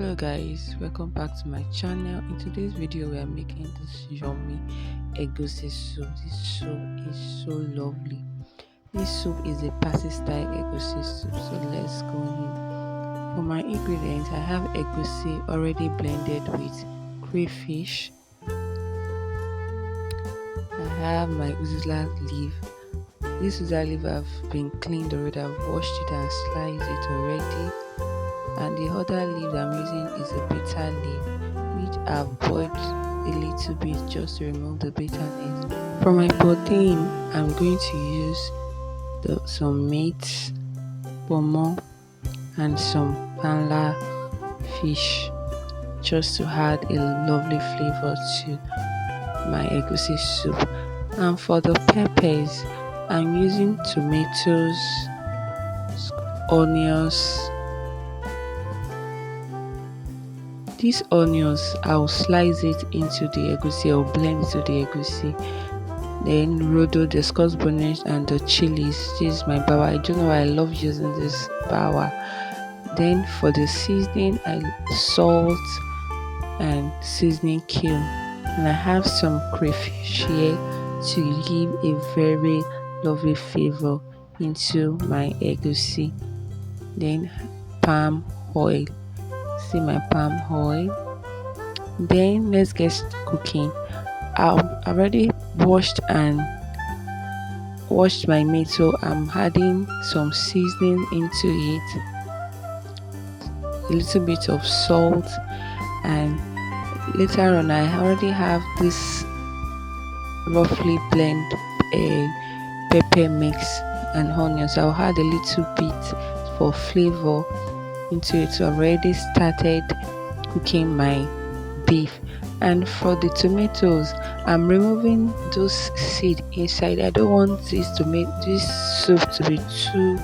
Hello guys, welcome back to my channel. In today's video we are making this yummy egusi soup. This soup is so lovely. This soup is a party style egusi soup, so let's go in. For my ingredients, I have egusi already blended with crayfish. I have my uzula leaf. This uzula leaf have been cleaned already. I've washed it and sliced it already. And the other leaf I'm using is a bitter leaf, which I've boiled a little bit just to remove the bitterness. For my protein, I'm going to use some meat, pomo, and some panla fish, just to add a lovely flavor to my egusi soup. And for the peppers, I'm using tomatoes, onions. These onions, I'll slice it into the egusi or blend into the egusi. Then rodo, the scotch bonnet, and the chilies. This is my bawa. I don't know why I love using this bawa. Then for the seasoning, salt and seasoning cube. And I have some crayfish here to give a very lovely flavor into my egusi. Then palm oil. See my palm oil. Then let's get cooking. I've already washed my meat, so I'm adding some seasoning into it, a little bit of salt, and later on I already have this roughly blend pepper mix and onions. So I'll add a little bit for flavor into it. So I've already started cooking my beef. And for the tomatoes, I'm removing those seeds inside. I don't want this soup to be too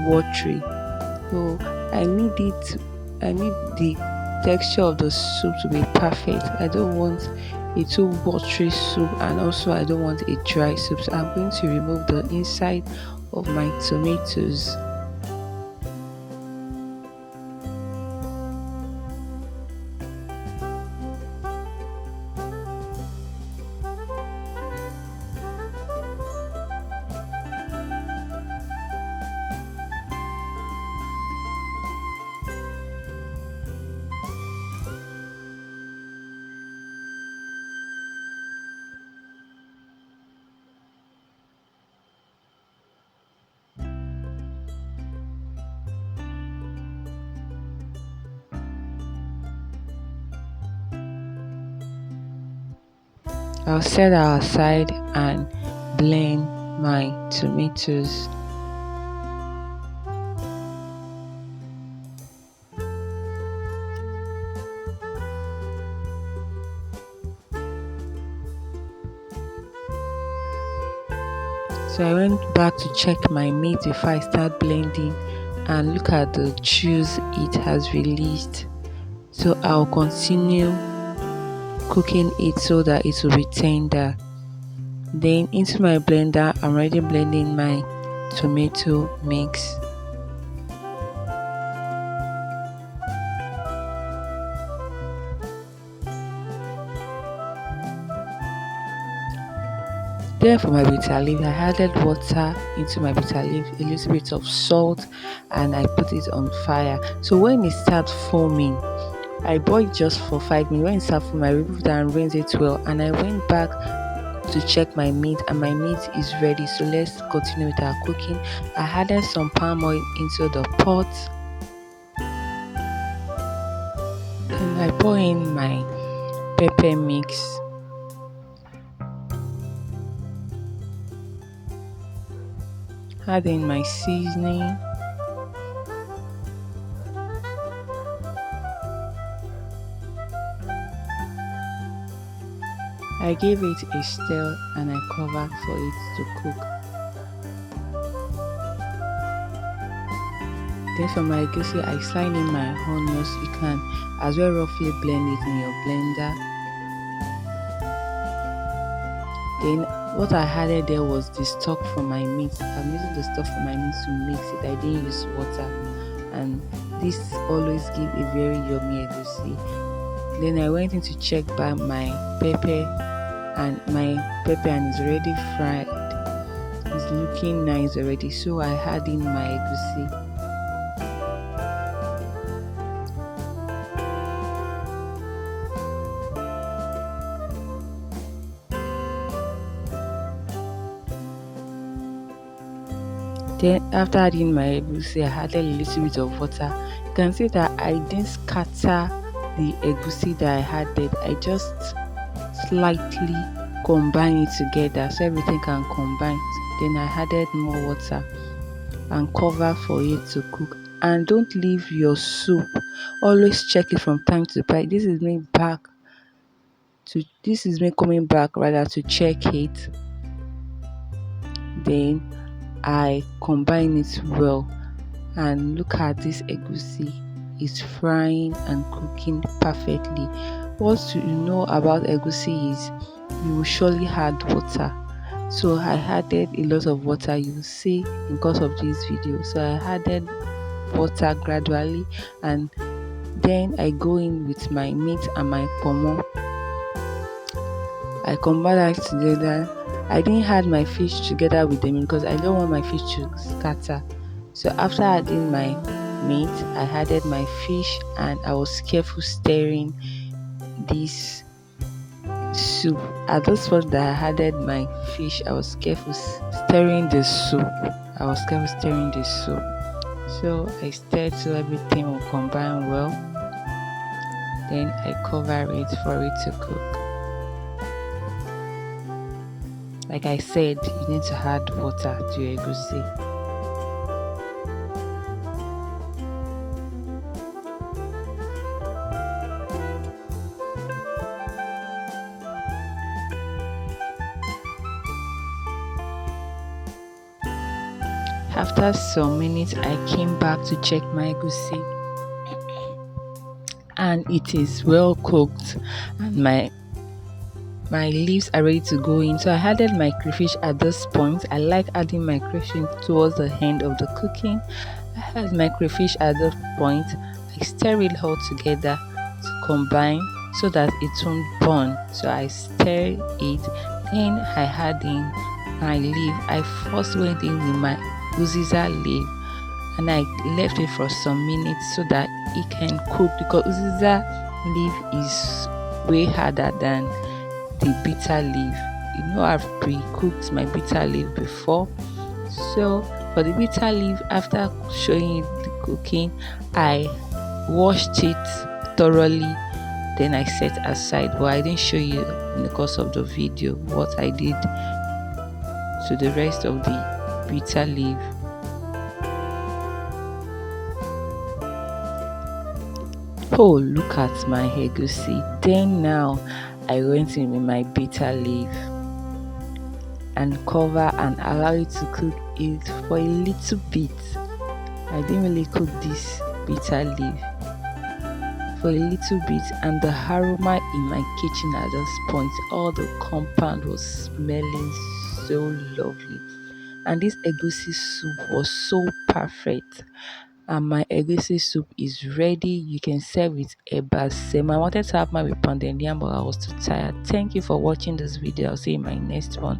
watery, so I need the texture of the soup to be perfect. I don't want a too watery soup, and also I don't want a dry soup, so I'm going to remove the inside of my tomatoes. I'll set that aside and blend my tomatoes. So I went back to check my meat before I start blending, and look at the juice it has released. So I'll continue cooking it so that it will be tender. Then into my blender, I'm already blending my tomato mix. Then for my bitter leaf, I added water into my bitter leaf, a little bit of salt, and I put it on fire. So when it starts foaming, I boiled it just for 5 minutes. When it started foaming, I removed it and rinsed it well, and I went back to check my meat, and my meat is ready. So let's continue with our cooking. I added some palm oil into the pot, and I pour in my pepper mix. Add in my seasoning. I gave it a stir and I covered for it to cook. Then for my egusi, I slide in my onions. You can as well roughly blend it in your blender. Then what I added there was the stock from my meat. I'm using the stock from my meat to mix it. I didn't use water. and this always give a very yummy egusi. Then I went in to check by my pepper, and it's already fried. It's looking nice already, so I add in my egusi. Then after adding my egusi, I added a little bit of water. You can see that I didn't scatter the egusi that I added. I just slightly combine it together so everything can combine. Then I added more water and cover for it to cook. And don't leave your soup. Always check it from time to time. This is me coming back rather to check it. Then I combine it well, and look at this egusi. It's frying and cooking perfectly. What you know about egusi is you will surely add water. So I added a lot of water, you will see in course of this video. So I added water gradually, and then I go in with my meat and my pomo. I combine that together. I didn't add my fish together with them because I don't want my fish to scatter. So after adding my meat, I added my fish, and I was careful stirring this soup. At this point that I added my fish, I was careful stirring the soup. So I stirred so everything will combine well. Then I cover it for it to cook. Like I said, you need to add water to your egusi. After some minutes, I came back to check my egusi, and it is well cooked, and my leaves are ready to go in. So I added my crayfish at this point. I like adding my crayfish towards the end of the cooking. I add my crayfish at this point. I stir it all together to combine so that it won't burn. So I stir it, then I add in my leaf. I first went in with my uziza leaf, and I left it for some minutes so that it can cook, because uziza leaf is way harder than the bitter leaf. You know, I've pre-cooked my bitter leaf before. So for the bitter leaf, after showing it the cooking, I washed it thoroughly, then I set aside. But I didn't show you in the course of the video what I did to the rest of the bitter leaf. Oh, look at my egusi. Then now I went in with my bitter leaf and cover and allow it to cook it for a little bit. I didn't really cook this bitter leaf for a little bit, and the aroma in my kitchen at this point, all the compound was smelling so lovely, and this egusi soup was so perfect. And my egusi soup is ready. You can serve it ebasem. I wanted to have my with pounded yam, but I was too tired. Thank you for watching this video. I'll see you in my next one.